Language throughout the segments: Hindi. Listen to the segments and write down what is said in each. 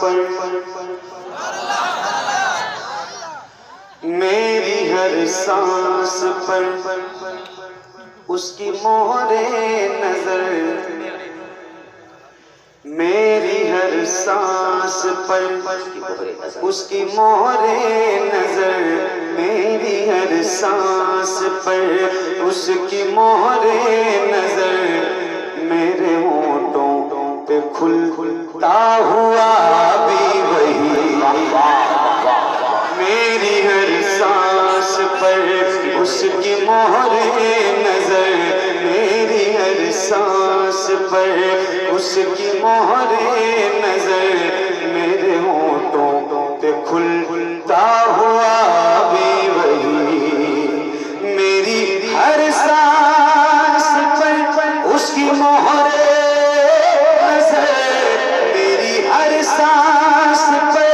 पर, मेरी हर सांस पर उसकी मोहरे नजर, मेरी हर सांस पर उसकी मोहरे नजर, मेरी हर सांस पर उसकी मोहरे नजर, मेरे होठों पे खुलता हुआ भी वही, मेरी हर सांस पर उसकी मोहरे नजर, मेरी हर सांस पर उसकी मोहरे नजर, मेरे होठों पे खुलता हुआ भी वही, मेरी हर सांस पर उसकी मोहरे नजर, मेरी हर सांस पर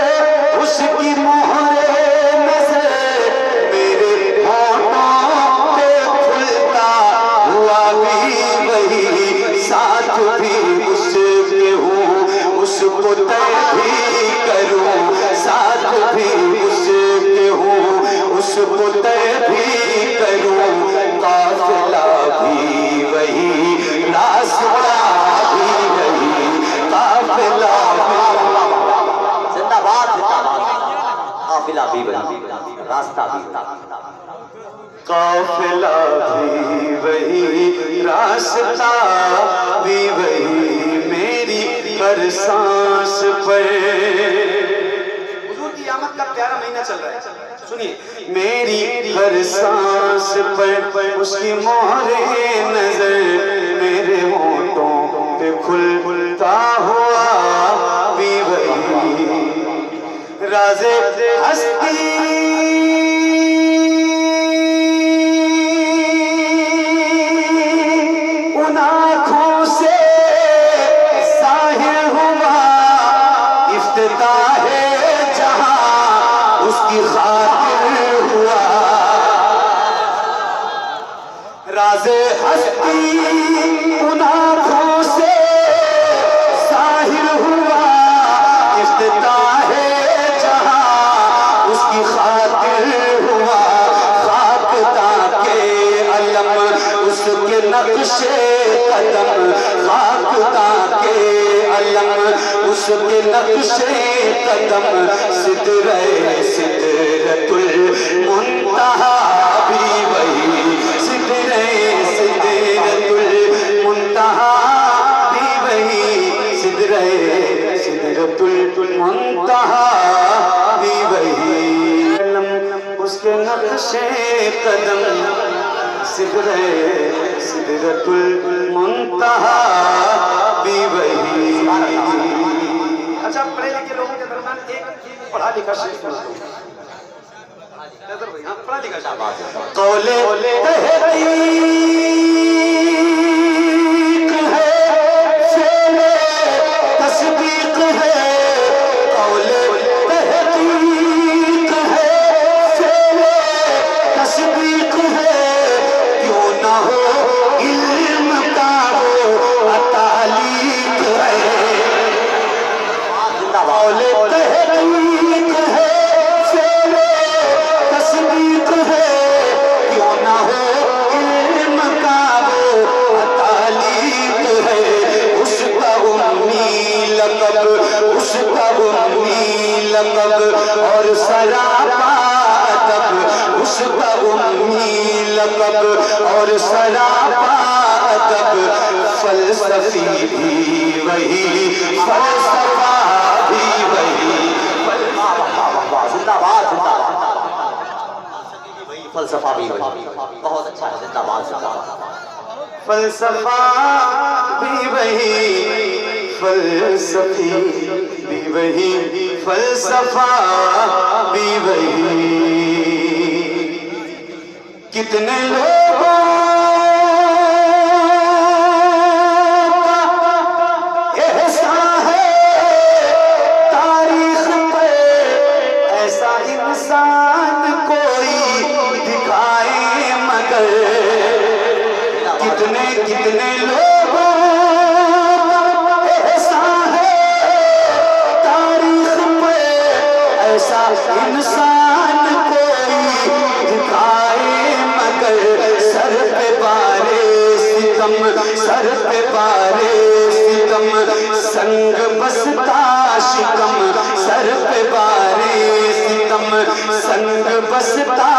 उसकी मोहरे नजर, मेरे होठों पे खुलता हुआ भी वही, साथ भी उसके हूँ उसको तय भी करूँ, साथ भी उसके हूँ उसको तय भी करूँ, काफिला भी वही, रास्ता भी वही, काफिला जिंदाबाद काफिला भी वही, रास्ता भी, काफिला भी वही, रास्ता भी वही, मेरी हर सांस पर। हुजूर की आमद का प्यारा महीना चल रहा है, सुनिए, मेरी हर सांस पर उसकी मोहरे नजर, मेरे होठों पे खुलता हुआ भी वही, राज़े हस्ती उन आँखों से ज़ाहिर हुआ, इफ्तिताहे जहां उसकी खातिर हुआ, राज़े हस्ती उन आँखों से ज़ाहिर हुआ, इफ्तिताहे जहां उसकी खातिर हुआ, खाकदा के अलम उसके नक्शे कदम, खाकदा के अलम उसके नक्शे कदम, सिदरतुल मुंतहा भी वही, सिदरतुल मुंतहा भी वही, सिदरतुल मुंतहा भी वही, उसके नक्शे कदम, सिदरतुल मुंतहा भी वही। अच्छा, पढ़े लिखे लोगों के दरमियान एक पढ़ा लिखा शेख भाई, पढ़ा लिखा कौले तहकीक है, फेले तस्दीक है, कौले तहकीक है, फेले तस्दीक है, क्यों ना हो इल्म का वो तालीक है, कौले तहकीक है, फेले तस्दीक है, क्यों ना हो इल्म का वो तालीक है, उसका उम्मी लक़ब, उसका उम्मी लक़ब और सरापा अदब, उसका उम्मी लक़ब और सरापा अदब, फलसफी भी वही, फलसफा भी वही, जिंदाबाद फलसफा भी वही, बहुत अच्छा है, जिंदाबाद जिंदाबाद, फलसफा भी वही, फलसफी भी वही, फलसफा भी वही, कितने लोगों का एहसान है तारीख पे, ऐसा इंसान कोई दिखाए मगर, कितने कितने लोगों का एहसान है इंसान कोई दिखाए मगर सर पे बारे सितम, सर पे बारे सितम, संग बसता शिकम, सर पे बारे सितम, संग बसता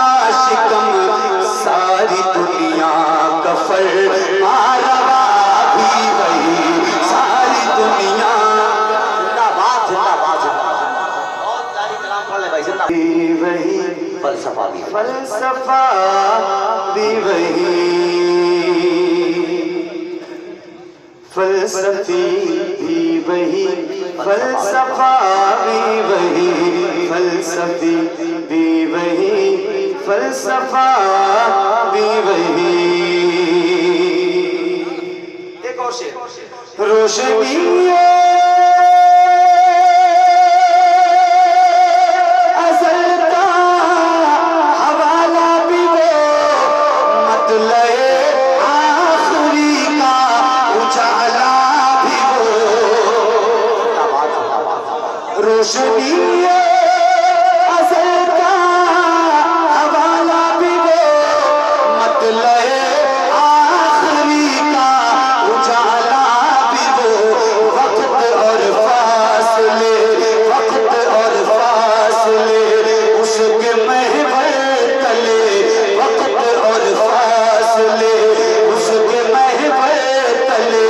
शिकम, सारी दुनिया का फरमारवा भी वही, सारी दुनिया जिंदाबाद जिंदाबाद जिंदाबाद। बहुत सारी कलाम पढ़ ले भाई, जिंदाबाद। भी वही, फलसफा भी फलसफा भी वही, फलसफी भी वही, फलसफा भी वही, फलसफी भी वही, फलसफा भी वही। एक और शेर, रोशनी रोशनी अज़ल का हवाला भी वो, मतलब आखिरी का उजाला भी वो, वक्त और फासले, वक्त और फासले उसके महवर तले, वक्त और फासले उसके महवर तले,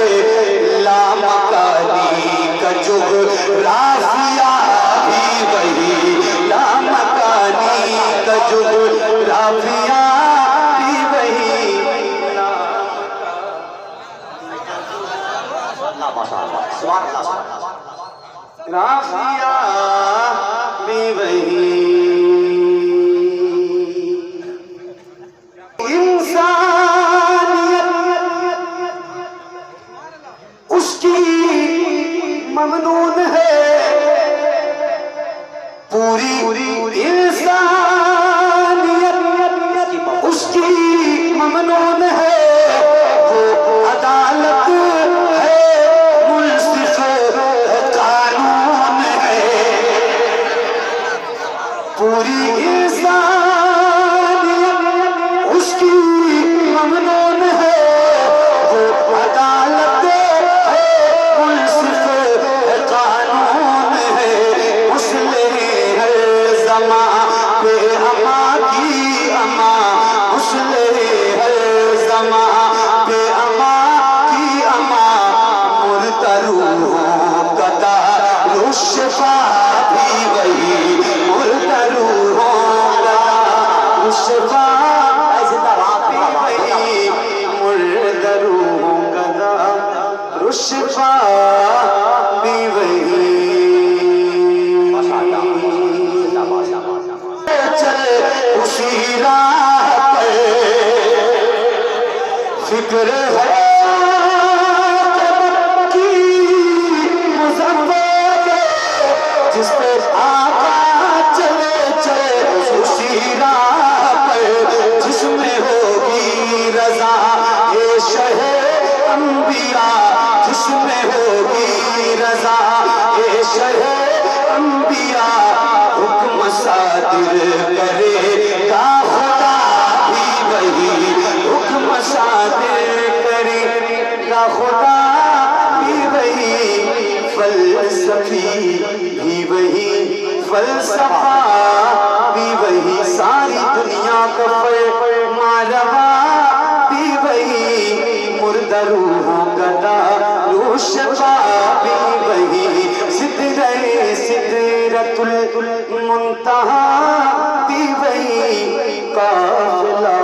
लामकानी का जुग़राफ़िया भी वही, लामकानी का जुग़राफ़िया भी वही, अल्लाह माशाअल्लाह, सुभान अल्लाह सुभान अल्लाह। राफ़िया भी वही। इंसानियत उसकी ममनून है, पूरी इंसानियत उसकी ममनून है, वो अदालत है, मुंसिफ कानून है, पूरी इंसानियत उसकी ममनून है, वो अदालत है, मुंसिफ कानून है, मुस्लिम हर ज़मां पे अमा की अमा, मुस्लिम हर ज़मां पे अमा की अमा, मुर्दा रूहों का दारुश्शफ़ा भी वही, मुर्दा रूहों का दारुश्शफ़ा भी वही, मुर्दा रूहों का दारुश्शफ़ा भी वही। चले उसी राह पर फिक्र है की मुज़फ़्फ़र, जिस पे आका चले चले उसी राह पर, जिसमें होगी रज़ा ये शहे अंबिया, जिसमें होगी रज़ा ये शहे अंबिया, हुक्म सादिर करेगा खुदा भी वही, हुक्म सादिर करेगा खुदा भी वही, फलसफी भी वही, फलसफा भी वही, सारी दुनिया का फरमारवा भी वही, मुर्दा रूहों का दारुश्शफ़ा भी वही, सिदरतुल मुंतहा भी वही, काफ़िला